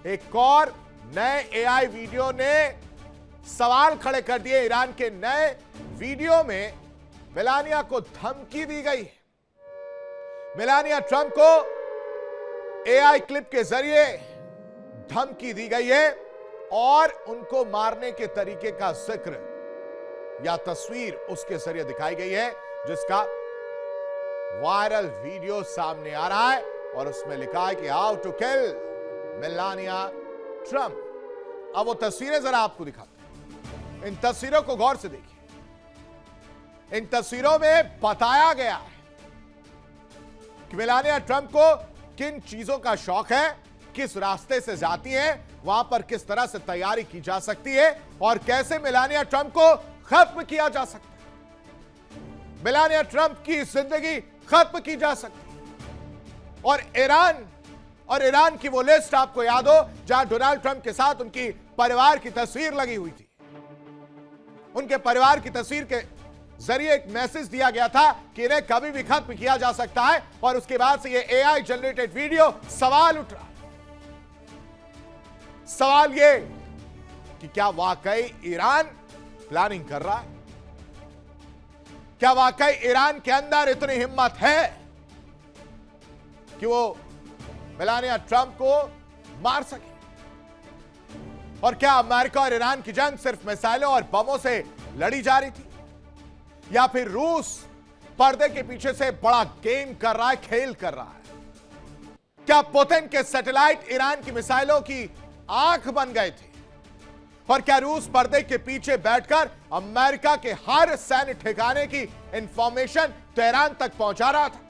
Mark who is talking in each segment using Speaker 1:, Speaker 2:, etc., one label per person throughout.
Speaker 1: एक और नए एआई वीडियो ने सवाल खड़े कर दिए। ईरान के नए वीडियो में मेलानिया को धमकी दी गई है। मेलानिया ट्रंप को एआई क्लिप के जरिए धमकी दी गई है और उनको मारने के तरीके का जिक्र या तस्वीर उसके जरिए दिखाई गई है, जिसका वायरल वीडियो सामने आ रहा है और उसमें लिखा है कि how to kill Melania Trump. अब वो तस्वीरें जरा आपको दिखाते हैं। इन तस्वीरों को गौर से देखिए। इन तस्वीरों में बताया गया है कि मेलानिया ट्रंप को किन चीजों का शौक है, किस रास्ते से जाती है, वहां पर किस तरह से तैयारी की जा सकती है और कैसे मेलानिया ट्रंप को खत्म किया जा सकता है। मेलानिया ट्रंप की जिंदगी खत्म की जा सकती है। और ईरान की वो लिस्ट आपको याद हो जहां डोनाल्ड ट्रंप के साथ उनकी परिवार की तस्वीर लगी हुई थी। उनके परिवार की तस्वीर के जरिए एक मैसेज दिया गया था कि इन्हें कभी भी खत्म किया जा सकता है और उसके बाद से ये एआई जनरेटेड वीडियो सवाल उठ रहा। सवाल ये कि क्या वाकई ईरान प्लानिंग कर रहा है? क्या वाकई ईरान के अंदर इतनी हिम्मत है कि वो मेलानिया ट्रंप को मार सके? और क्या अमेरिका और ईरान की जंग सिर्फ मिसाइलों और बमों से लड़ी जा रही थी, या फिर रूस पर्दे के पीछे से बड़ा गेम कर रहा है, खेल कर रहा है? क्या पुतिन के सैटेलाइट ईरान की मिसाइलों की आंख बन गए थे? और क्या रूस पर्दे के पीछे बैठकर अमेरिका के हर सैन्य ठिकाने की इंफॉर्मेशन तेहरान तक पहुंचा रहा था?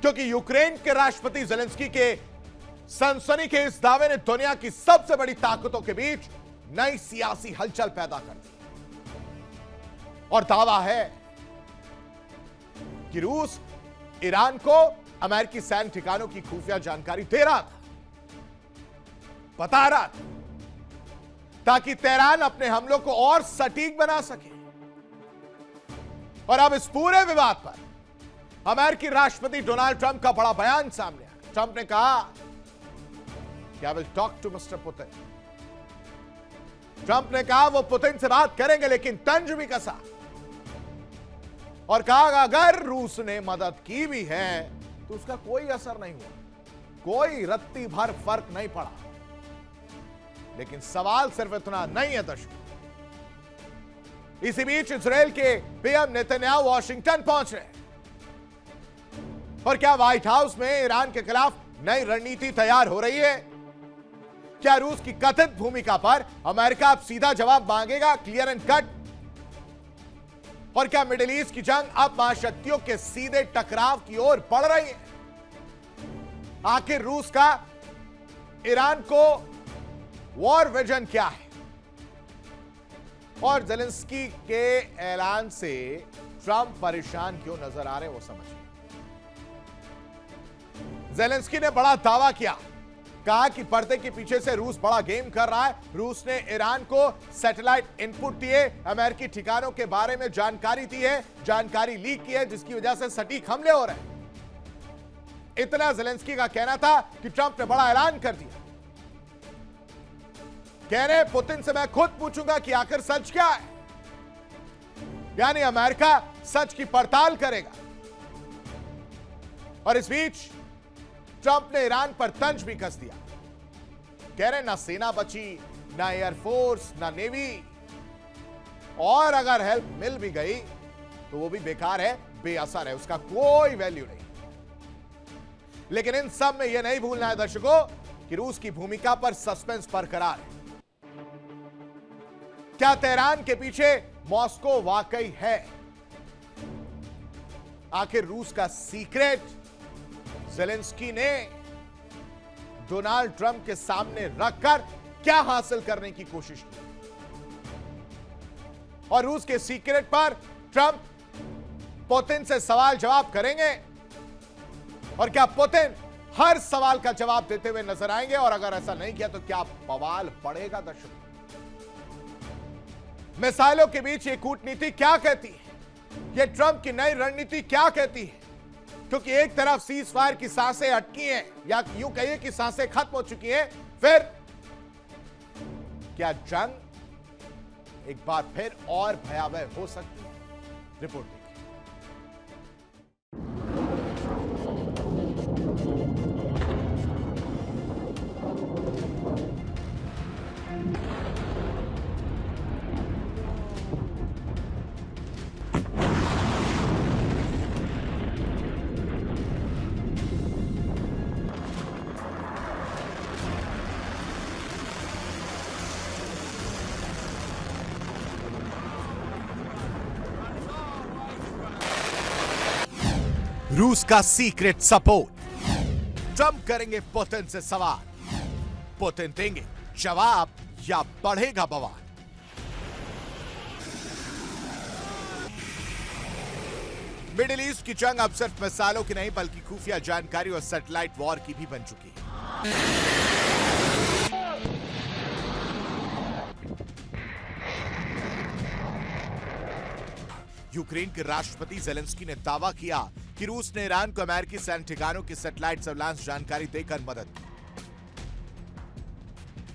Speaker 1: क्योंकि यूक्रेन के राष्ट्रपति जेलेंस्की के सनसनी के इस दावे ने दुनिया की सबसे बड़ी ताकतों के बीच नई सियासी हलचल पैदा कर दी। और दावा है कि रूस ईरान को अमेरिकी सैन्य ठिकानों की खुफिया जानकारी दे रहा था, बता रहा था, ताकि तेहरान अपने हमलों को और सटीक बना सके। और अब इस पूरे विवाद पर अमेरिकी राष्ट्रपति डोनाल्ड ट्रंप का बड़ा बयान सामने आया। ट्रंप ने कहा कि I will talk to mister Putin. Trump ने कहा वो पुतिन से बात करेंगे, लेकिन तंज भी कसा और कहा अगर रूस ने मदद की भी है तो उसका कोई असर नहीं हुआ, कोई रत्ती भर फर्क नहीं पड़ा। लेकिन सवाल सिर्फ इतना नहीं है दर्शकों। इसी बीच इजराइल के पीएम नेतन्याहू वॉशिंगटन पहुंच रहे हैं। और क्या व्हाइट हाउस में ईरान के खिलाफ नई रणनीति तैयार हो रही है? क्या रूस की कथित भूमिका पर अमेरिका अब सीधा जवाब मांगेगा, क्लियर एंड कट? और क्या मिडिल ईस्ट की जंग अब महाशक्तियों के सीधे टकराव की ओर बढ़ रही है? आखिर रूस का ईरान को वॉर विजन क्या है? और जेलेंस्की के ऐलान से ट्रंप परेशान क्यों नजर आ रहे हैं, वो समझिए। जेलेंस्की ने बड़ा दावा किया, कहा कि पर्दे के पीछे से रूस बड़ा गेम कर रहा है। रूस ने ईरान को सैटेलाइट इनपुट दिए, अमेरिकी ठिकानों के बारे में जानकारी दी है, जानकारी लीक की है, जिसकी वजह से सटीक हमले हो रहे हैं। इतना जेलेंस्की का कहना था कि ट्रंप ने बड़ा ऐलान कर दिया। कह रहे पुतिन से मैं खुद पूछूंगा कि आखिर सच क्या है, यानी अमेरिका सच की पड़ताल करेगा। और इस बीच ट्रंप ने ईरान पर तंज भी कस दिया। कह रहे ना सेना बची, ना एयरफोर्स, ना नेवी, और अगर हेल्प मिल भी गई तो वो भी बेकार है, बेअसर है, उसका कोई वैल्यू नहीं। लेकिन इन सब में यह नहीं भूलना है दर्शकों कि रूस की भूमिका पर सस्पेंस बरकरार है। क्या तेहरान के पीछे मॉस्को वाकई है? आखिर रूस का सीक्रेट जेलेंस्की ने डोनाल्ड ट्रंप के सामने रखकर क्या हासिल करने की कोशिश की? और रूस के सीक्रेट पर ट्रंप पुतिन से सवाल जवाब करेंगे? और क्या पुतिन हर सवाल का जवाब देते हुए नजर आएंगे? और अगर ऐसा नहीं किया तो क्या बवाल पड़ेगा दर्शकों? मिसाइलों के बीच ये कूटनीति क्या कहती है? ये ट्रंप की नई रणनीति क्या कहती है? क्योंकि एक तरफ सीज फायर की सांसें अटकी हैं, या यूं कहिए कि सांसें खत्म हो चुकी हैं, फिर क्या जंग एक बार फिर और भयावह हो सकती है? रिपोर्ट देखिए। रूस का सीक्रेट सपोर्ट। ट्रंप करेंगे पुतिन से सवाल, पुतिन देंगे जवाब या बढ़ेगा बवाल? मिडिल ईस्ट की जंग अब सिर्फ मिसाइलों की नहीं बल्कि खुफिया जानकारी और सैटेलाइट वॉर की भी बन चुकी है। यूक्रेन के राष्ट्रपति जेलेंस्की ने दावा किया कि रूस ने ईरान को अमेरिकी सैन्य ठिकानों की सैटेलाइट सर्विलांस जानकारी देकर मदद की,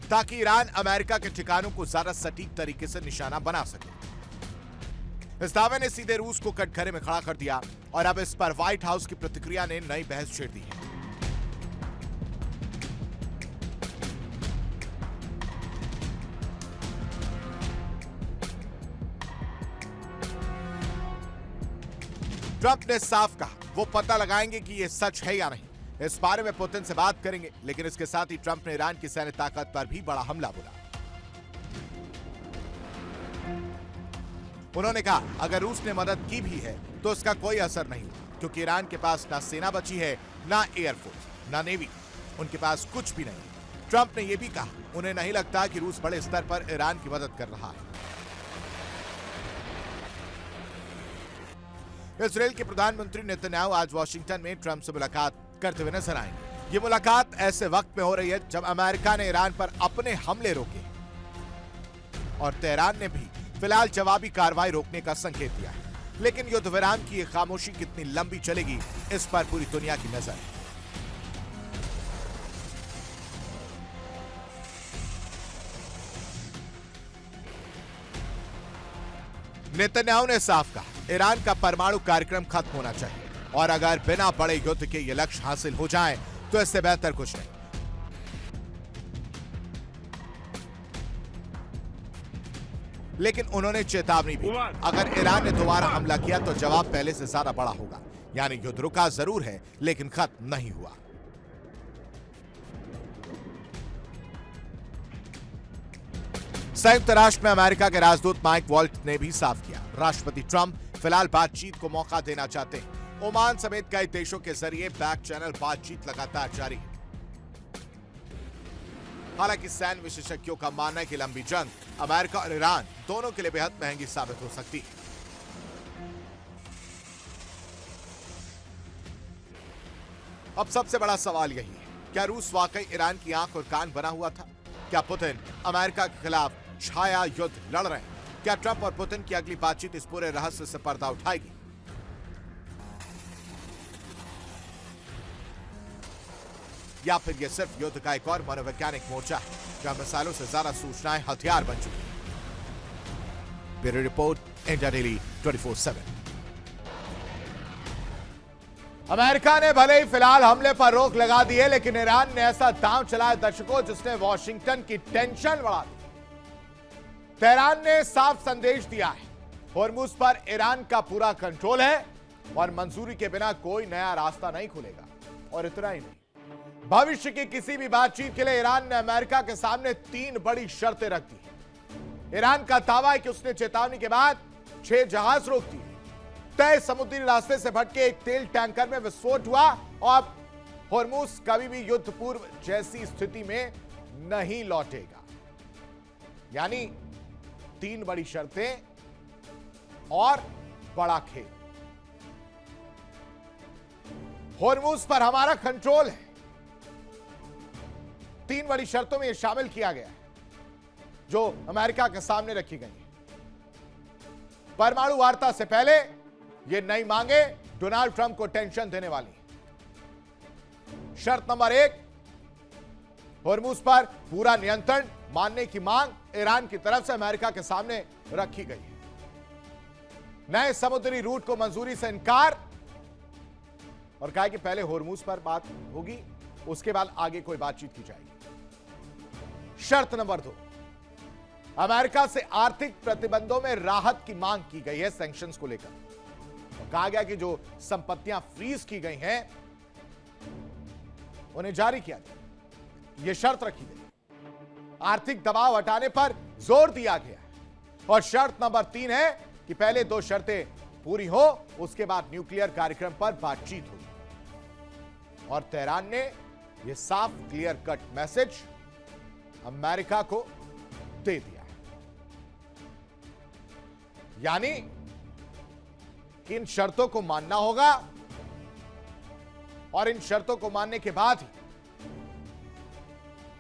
Speaker 1: ताकि ईरान अमेरिका के ठिकानों को ज्यादा सटीक तरीके से निशाना बना सके। इस दावे ने सीधे रूस को कटघरे में खड़ा कर दिया और अब इस पर व्हाइट हाउस की प्रतिक्रिया ने नई बहस छेड़ दी है। ट्रंप ने साफ कहा वो पता लगाएंगे कि ये सच है या नहीं। इस बारे में पुतिन से बात करेंगे, लेकिन इसके साथ ही ट्रंप ने ईरान की सैन्य ताकत पर भी बड़ा हमला बोला। उन्होंने कहा अगर रूस ने मदद की भी है तो इसका कोई असर नहीं, क्योंकि ईरान के पास ना सेना बची है, ना एयरफोर्स, ना नेवी, उनके पास कुछ भी नहीं। ट्रंप ने यह भी कहा उन्हें नहीं लगता कि रूस बड़े स्तर पर ईरान की मदद कर रहा है। इजराइल के प्रधानमंत्री नेतन्याहू आज वॉशिंगटन में ट्रंप से मुलाकात करते हुए नजर आएंगे। ये मुलाकात ऐसे वक्त में हो रही है जब अमेरिका ने ईरान पर अपने हमले रोके और तेहरान ने भी फिलहाल जवाबी कार्रवाई रोकने का संकेत दिया है। लेकिन युद्ध विराम की ये खामोशी कितनी लंबी चलेगी, इस पर पूरी दुनिया की नजर है। नेतन्याहू ने साफ कहा ईरान का परमाणु कार्यक्रम खत्म होना चाहिए और अगर बिना बड़े युद्ध के ये लक्ष्य हासिल हो जाए तो इससे बेहतर कुछ नहीं। लेकिन उन्होंने चेतावनी भी, अगर ईरान ने दोबारा हमला किया तो जवाब पहले से ज्यादा बड़ा होगा। यानी युद्ध रुका जरूर है लेकिन खत्म नहीं हुआ। संयुक्त राष्ट्र में अमेरिका के राजदूत माइक वॉल्ट ने भी साफ किया राष्ट्रपति ट्रंप फिलहाल बातचीत को मौका देना चाहते हैं। ओमान समेत कई देशों के जरिए बैक चैनल बातचीत लगातार जारी है। हालांकि सैन्य विशेषज्ञों का मानना है कि लंबी जंग अमेरिका और ईरान दोनों के लिए बेहद महंगी साबित हो सकती है। अब सबसे बड़ा सवाल यही है, क्या रूस वाकई ईरान की आंख और कान बना हुआ था? क्या पुतिन अमेरिका के खिलाफ छाया युद्ध लड़ रहे हैं? क्या ट्रंप और पुतिन की अगली बातचीत इस पूरे रहस्य से पर्दा उठाएगी? या फिर यह सिर्फ युद्ध का एक और मनोवैज्ञानिक मोर्चा है जहां मिसाइलों से ज्यादा सूचनाएं हथियार बन चुकी हैं? Bureau report, India daily 24/7। America ने भले ही फिलहाल हमले पर रोक लगा दी है, लेकिन ईरान ने ऐसा दांव चलाया दर्शकों जिसने वॉशिंगटन की टेंशन बढ़ा दी। तेहरान ने साफ संदेश दिया है होर्मुज पर ईरान का पूरा कंट्रोल है और मंजूरी के बिना कोई नया रास्ता नहीं खुलेगा। और इतना ही नहीं, भविष्य की किसी भी बातचीत के लिए ईरान ने अमेरिका के सामने 3 बड़ी शर्तें रख दी। ईरान का दावा है कि उसने चेतावनी के बाद 6 जहाज रोक दिए। तय समुद्री रास्ते से भटके एक तेल टैंकर में विस्फोट हुआ और होर्मुज कभी भी युद्ध पूर्व जैसी स्थिति में नहीं लौटेगा। यानी 3 बड़ी शर्तें और बड़ा खेल। होर्मुज पर हमारा कंट्रोल है। 3 बड़ी शर्तों में यह शामिल किया गया है जो अमेरिका के सामने रखी गई है। परमाणु वार्ता से पहले ये नई मांगे डोनाल्ड ट्रंप को टेंशन देने वाली। शर्त नंबर 1, होर्मुज पर पूरा नियंत्रण मानने की मांग ईरान की तरफ से अमेरिका के सामने रखी गई है। नए समुद्री रूट को मंजूरी से इनकार और कहा कि पहले होर्मुज पर बात होगी, उसके बाद आगे कोई बातचीत की जाएगी। शर्त नंबर 2, अमेरिका से आर्थिक प्रतिबंधों में राहत की मांग की गई है सैंक्शंस को लेकर। कहा गया कि जो संपत्तियां फ्रीज की गई हैं उन्हें जारी किया जाए, यह शर्त रखी गई। आर्थिक दबाव हटाने पर जोर दिया गया और शर्त नंबर 3 है कि पहले 2 शर्तें पूरी हो, उसके बाद न्यूक्लियर कार्यक्रम पर बातचीत होगी। और तेहरान ने यह साफ क्लियर कट मैसेज अमेरिका को दे दिया है, यानी कि इन शर्तों को मानना होगा और इन शर्तों को मानने के बाद ही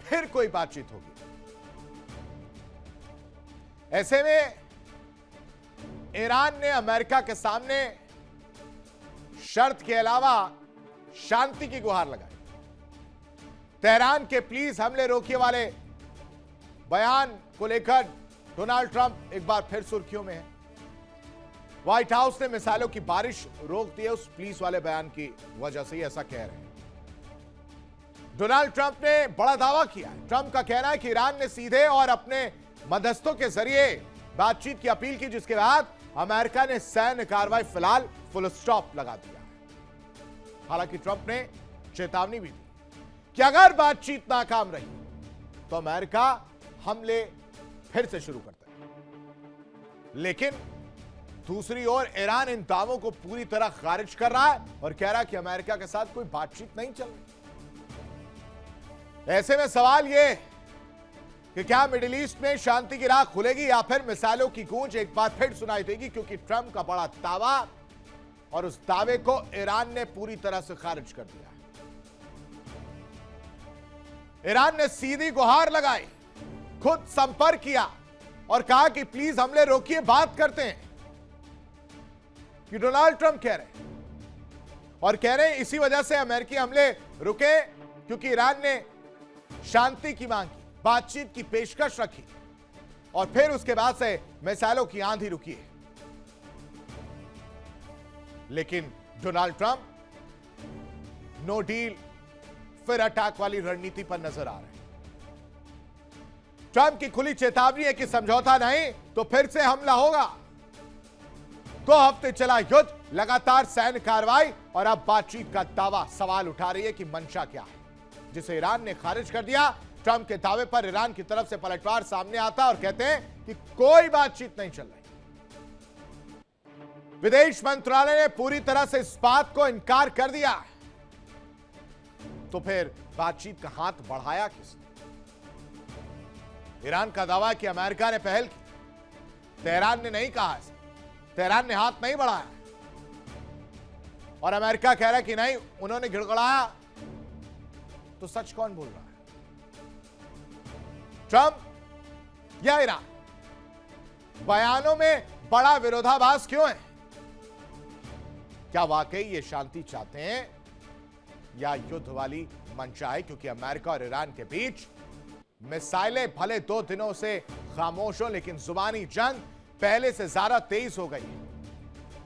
Speaker 1: फिर कोई बातचीत होगी। ऐसे में ईरान ने अमेरिका के सामने शर्त के अलावा शांति की गुहार लगाई। तेहरान के प्लीज हमले रोकिए वाले बयान को लेकर डोनाल्ड ट्रंप एक बार फिर सुर्खियों में है। व्हाइट हाउस ने मिसाइलों की बारिश रोक दी है उस प्लीज वाले बयान की वजह से, ऐसा कह रहे हैं। डोनाल्ड ट्रंप ने बड़ा दावा किया है। ट्रंप का कहना है कि ईरान ने सीधे और अपने मध्यस्थों के जरिए बातचीत की अपील की, जिसके बाद अमेरिका ने सैन्य कार्रवाई फिलहाल फुल स्टॉप लगा दिया। हालांकि ट्रंप ने चेतावनी भी दी कि अगर बातचीत नाकाम रही तो अमेरिका हमले फिर से शुरू करता है। लेकिन दूसरी ओर ईरान इन दावों को पूरी तरह खारिज कर रहा है और कह रहा है कि अमेरिका के साथ कोई बातचीत नहीं चल रही। ऐसे में सवाल यह कि क्या मिडिल ईस्ट में शांति की राह खुलेगी या फिर मिसाइलों की गूंज एक बार फिर सुनाई देगी, क्योंकि ट्रंप का बड़ा दावा और उस दावे को ईरान ने पूरी तरह से खारिज कर दिया। ईरान ने सीधी गुहार लगाई, खुद संपर्क किया और कहा कि प्लीज हमले रोकिए, बात करते हैं। कि डोनाल्ड ट्रंप कह रहे हैं और कह रहे हैं इसी वजह से अमेरिकी हमले रुके, क्योंकि ईरान ने शांति की मांग की, बातचीत की पेशकश रखी और फिर उसके बाद से मिसाइलों की आंधी रुकी है। लेकिन डोनाल्ड ट्रंप नो डील फिर अटैक वाली रणनीति पर नजर आ रहे हैं। ट्रंप की खुली चेतावनी है कि समझौता नहीं तो फिर से हमला होगा। 2 हफ्ते चला युद्ध, लगातार सैन्य कार्रवाई और अब बातचीत का दावा। सवाल उठा रही है कि मंशा क्या है, जिसे ईरान ने खारिज कर दिया। ट्रंप के दावे पर ईरान की तरफ से पलटवार सामने आता और कहते हैं कि कोई बातचीत नहीं चल रही। विदेश मंत्रालय ने पूरी तरह से इस बात को इनकार कर दिया। तो फिर बातचीत का हाथ बढ़ाया किसने? ईरान का दावा कि अमेरिका ने पहल की, तेहरान ने नहीं कहा ऐसा। तेहरान ने हाथ नहीं बढ़ाया और अमेरिका कह रहा है कि नहीं, उन्होंने गिड़गड़ाया। तो सच कौन बोल रहा है, ट्रंप या ईरान? बयानों में बड़ा विरोधाभास क्यों है? क्या वाकई ये शांति चाहते हैं या युद्ध वाली मंशा है? क्योंकि अमेरिका और ईरान के बीच मिसाइलें भले 2 दिनों से खामोश हो, लेकिन जुबानी जंग पहले से ज्यादा तेज हो गई है।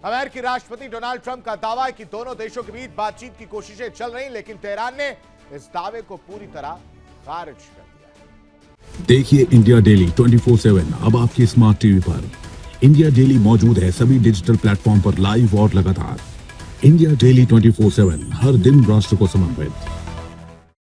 Speaker 1: अमेरिकी राष्ट्रपति डोनाल्ड ट्रंप का दावा है कि दोनों देशों के बीच बातचीत की कोशिशें चल रही, लेकिन तेहरान ने इस दावे को पूरी तरह खारिज कर दिया।
Speaker 2: देखिए इंडिया डेली 24/7 अब आपकी स्मार्ट टीवी पर। इंडिया डेली मौजूद है सभी डिजिटल प्लेटफॉर्म पर लाइव और लगातार। इंडिया डेली 24/7 हर दिन राष्ट्र को समर्पित।